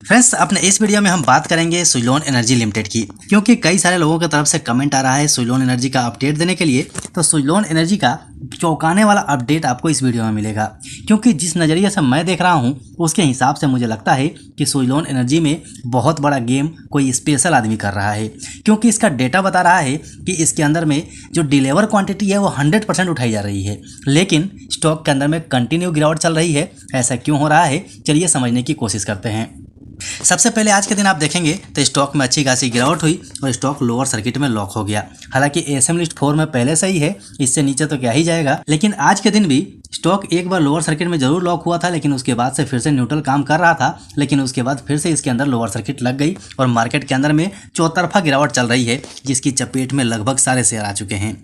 Friends, अपने इस video में हम बात करेंगे सुज़लोन एनर्जी लिमिटेड की, क्योंकि कई सारे लोगों की तरफ से कमेंट आ रहा है सुज़लोन एनर्जी का अपडेट देने के लिए। तो सुज़लोन एनर्जी का चौंकाने वाला अपडेट आपको इस वीडियो में मिलेगा, क्योंकि जिस नज़रिए से मैं देख रहा हूं उसके हिसाब से मुझे लगता है कि सुज़लोन एनर्जी में बहुत बड़ा गेम कोई स्पेशल आदमी कर रहा है, क्योंकि इसका डेटा बता रहा है कि इसके अंदर में जो डिलीवर क्वांटिटी है वो 100% उठाई जा रही है, लेकिन स्टॉक के अंदर में कंटिन्यू गिरावट चल रही है। ऐसा क्यों हो रहा है, चलिए समझने की कोशिश करते हैं। सबसे पहले आज के दिन आप देखेंगे तो स्टॉक में अच्छी खासी गिरावट हुई और स्टॉक लोअर सर्किट में लॉक हो गया। हालांकि एएसएम लिस्ट 4 में पहले से ही है, इससे नीचे तो क्या ही जाएगा, लेकिन आज के दिन भी स्टॉक एक बार लोअर सर्किट में जरूर लॉक हुआ था, लेकिन उसके बाद से फिर से न्यूट्रल काम कर रहा था, लेकिन उसके बाद फिर से इसके अंदर लोअर सर्किट लग गई और मार्केट के अंदर में चौतरफा गिरावट चल रही है, जिसकी चपेट में लगभग सारे शेयर आ चुके हैं।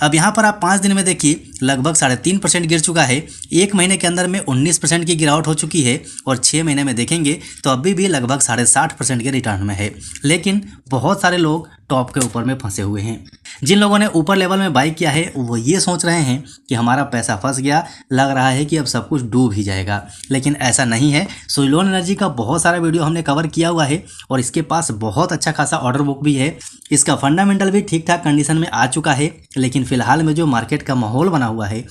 अब यहाँ पर आप 5 दिन में देखिए लगभग 3.5% गिर चुका है, 1 महीने के अंदर में 19% की गिरावट हो चुकी है और 6 महीने में देखेंगे तो अभी भी लगभग 60.5% के रिटर्न में है। लेकिन बहुत सारे लोग टॉप के ऊपर में फंसे हुए हैं। जिन लोगों ने ऊपर लेवल में बाई किया है वो ये सोच रहे हैं कि हमारा पैसा फंस गया, लग रहा है कि अब सब कुछ डूब ही जाएगा, लेकिन ऐसा नहीं है। सुज़लोन एनर्जी का बहुत सारा वीडियो हमने कवर किया हुआ है और इसके पास बहुत अच्छा खासा ऑर्डर बुक भी है। इसका फंडामेंटल भी ठीक ठाक कंडीशन में आ चुका है, लेकिन फिलहाल में जो मार्केट का माहौल बना हुआ है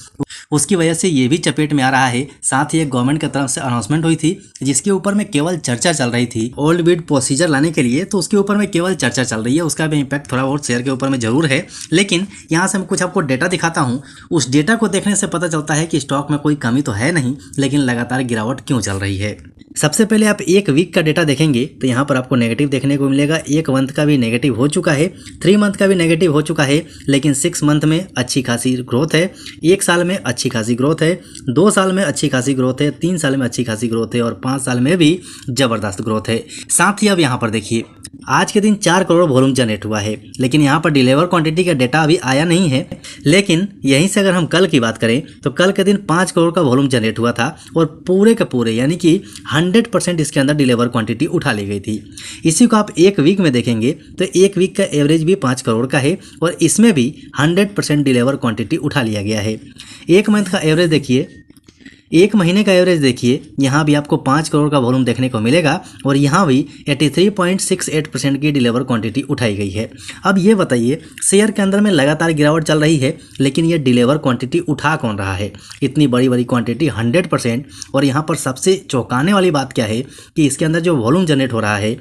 उसकी वजह से ये भी चपेट में आ रहा है। साथ ही एक गवर्नमेंट की तरफ से अनाउंसमेंट हुई थी जिसके ऊपर में केवल चर्चा चल रही थी, ओल्ड बिड प्रोसीजर लाने के लिए, तो उसके ऊपर में केवल चर्चा चल रही है। उसका भी इम्पैक्ट थोड़ा बहुत शेयर के ऊपर में जरूर है, लेकिन यहाँ से मैं कुछ आपको डेटा दिखाता हूँ। उस डेटा को देखने से पता चलता है कि स्टॉक में कोई कमी तो है नहीं, लेकिन लगातार गिरावट क्यों चल रही है। सबसे पहले आप एक वीक का डेटा देखेंगे तो यहाँ पर आपको नेगेटिव देखने को मिलेगा। 1 मंथ का भी नेगेटिव हो चुका है, 3 मंथ का भी नेगेटिव हो चुका है, लेकिन 6 मंथ में अच्छी खासी ग्रोथ है, 1 साल में अच्छी खासी ग्रोथ है, 2 साल में अच्छी खासी ग्रोथ है, 3 साल में अच्छी खासी ग्रोथ है और 5 साल में भी जबरदस्त ग्रोथ है। साथ ही अब यहाँ पर देखिए आज के दिन 4 करोड़ वॉल्यूम जनरेट हुआ है, लेकिन यहाँ पर डिलीवर क्वांटिटी का डेटा अभी आया नहीं है। लेकिन यहीं से अगर हम कल की बात करें तो कल के दिन 5 करोड़ का वॉल्यूम जनरेट हुआ था और पूरे के पूरे यानी कि 100% इसके अंदर डिलीवर क्वांटिटी उठा ली गई थी। इसी को आप एक वीक में देखेंगे तो एक वीक का एवरेज भी 5 करोड़ का है और इसमें भी 100% डिलीवर क्वांटिटी उठा लिया गया है। 1 मंथ का एवरेज देखिए, 1 महीने का एवरेज देखिए, यहाँ भी आपको 5 करोड़ का वॉल्यूम देखने को मिलेगा और यहाँ भी 83.68% की डिलीवर क्वांटिटी उठाई गई है। अब ये बताइए, शेयर के अंदर में लगातार गिरावट चल रही है, लेकिन ये डिलीवर क्वांटिटी उठा कौन रहा है? इतनी बड़ी बड़ी क्वांटिटी 100%। और यहाँ पर सबसे चौंकाने वाली बात क्या है कि इसके अंदर जो वॉल्यूम जनरेट हो रहा है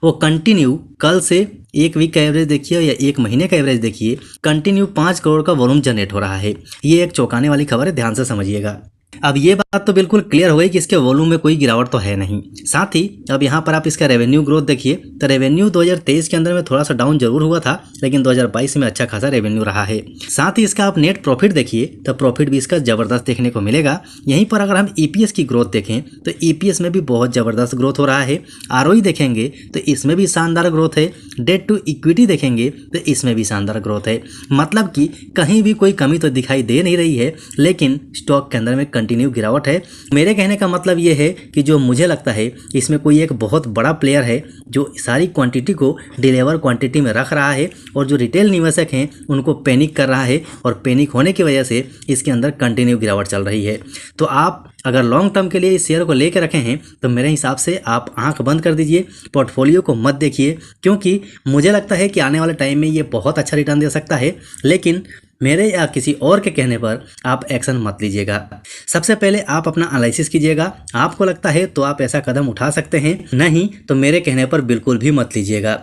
वो कंटिन्यू कल से 1 वीक का एवरेज देखिए या 1 महीने का एवरेज देखिए, कंटिन्यू 5 करोड़ का वॉल्यूम जनरेट हो रहा है। ये एक चौंकाने वाली खबर है, ध्यान से समझिएगा। अब ये बात तो बिल्कुल क्लियर हो गई कि इसके वॉल्यूम में कोई गिरावट तो है नहीं। साथ ही अब यहाँ पर आप इसका रेवेन्यू ग्रोथ देखिए तो रेवेन्यू 2023 के अंदर में थोड़ा सा डाउन जरूर हुआ था, लेकिन 2022 में अच्छा खासा रेवेन्यू रहा है। साथ ही इसका आप नेट प्रॉफिट देखिए तो प्रॉफिट भी इसका जबरदस्त देखने को मिलेगा। यहीं पर अगर हम ईपीएस की ग्रोथ देखें तो ईपीएस में भी बहुत जबरदस्त ग्रोथ हो रहा है। आरओई देखेंगे तो इसमें भी शानदार ग्रोथ है। डेट टू इक्विटी देखेंगे तो इसमें भी शानदार ग्रोथ है। मतलब कि कहीं भी कोई कमी तो दिखाई दे नहीं रही है, लेकिन स्टॉक के अंदर में कंटिन्यू गिरावट है। मेरे कहने का मतलब ये है कि जो मुझे लगता है इसमें कोई एक बहुत बड़ा प्लेयर है जो सारी क्वांटिटी को डिलीवर क्वांटिटी में रख रहा है और जो रिटेल निवेशक हैं उनको पैनिक कर रहा है और पैनिक होने की वजह से इसके अंदर कंटिन्यू गिरावट चल रही है। तो आप अगर लॉन्ग टर्म के लिए इस शेयर को लेकर रखे हैं तो मेरे हिसाब से आप आंख बंद कर दीजिए, पोर्टफोलियो को मत देखिए, क्योंकि मुझे लगता है कि आने वाले टाइम में ये बहुत अच्छा रिटर्न दे सकता है, लेकिन मेरे या किसी और के कहने पर आप एक्शन मत लीजिएगा। सबसे पहले आप अपना एनालिसिस कीजिएगा, आपको लगता है तो आप ऐसा कदम उठा सकते हैं, नहीं तो मेरे कहने पर बिल्कुल भी मत लीजिएगा।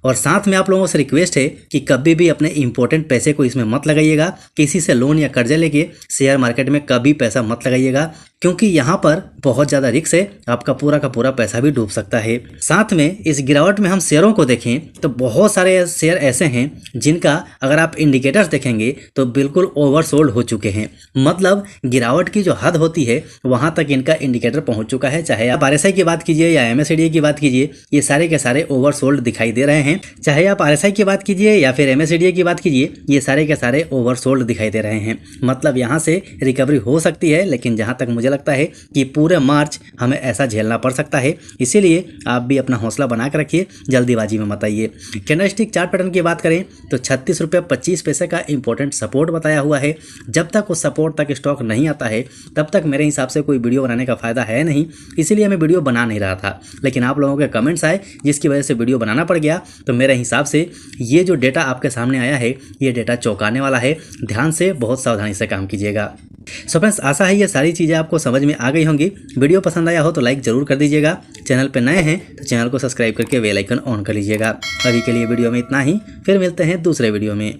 और साथ में आप लोगों से रिक्वेस्ट है कि कभी भी अपने इंपॉर्टेंट पैसे को इसमें मत लगाइएगा। किसी से लोन या कर्जे लेके शेयर मार्केट में कभी पैसा मत लगाइएगा, क्योंकि यहाँ पर बहुत ज़्यादा रिस्क है, आपका पूरा का पूरा पैसा भी डूब सकता है। साथ में इस गिरावट में हम शेयरों को देखें तो बहुत सारे शेयर ऐसे हैं जिनका अगर आप इंडिकेटर्स देखेंगे तो बिल्कुल ओवरसोल्ड हो चुके हैं। मतलब गिरावट की जो हद होती है वहां तक इनका इंडिकेटर पहुंच चुका है। चाहे आप आरएसआई की बात कीजिए या एमएससीआई की बात कीजिए, ये सारे के सारे ओवरसोल्ड दिखाई दे रहे हैं। चाहे आप आरएसआई की बात कीजिए या फिर एमएससीआई की बात कीजिए, ये सारे के सारे ओवरसोल्ड दिखाई दे रहे हैं। मतलब यहाँ से रिकवरी हो सकती है, लेकिन जहाँ तक मुझे मुझे लगता है कि पूरे मार्च हमें ऐसा झेलना पड़ सकता है। इसीलिए आप भी अपना हौसला बना कर रखिए, जल्दीबाजी में मत आइए। कैंडलस्टिक चार्ट पैटर्न की बात करें तो 36 रुपये 25 पैसे का इंपॉर्टेंट सपोर्ट बताया हुआ है। जब तक उस सपोर्ट तक स्टॉक नहीं आता है तब तक मेरे हिसाब से कोई वीडियो बनाने का फ़ायदा है नहीं, इसीलिए मैं वीडियो बना नहीं रहा था। लेकिन आप लोगों के कमेंट्स आए जिसकी वजह से वीडियो बनाना पड़ गया। तो मेरे हिसाब से ये जो डेटा आपके सामने आया है ये डेटा चौंकाने वाला है। ध्यान से बहुत सावधानी से काम कीजिएगा। सो फ्रेंड्स, आशा है ये सारी चीज़ें आपको समझ में आ गई होंगी। वीडियो पसंद आया हो तो लाइक ज़रूर कर दीजिएगा। चैनल पर नए हैं तो चैनल को सब्सक्राइब करके बेल आइकन ऑन कर लीजिएगा। अभी के लिए वीडियो में इतना ही, फिर मिलते हैं दूसरे वीडियो में।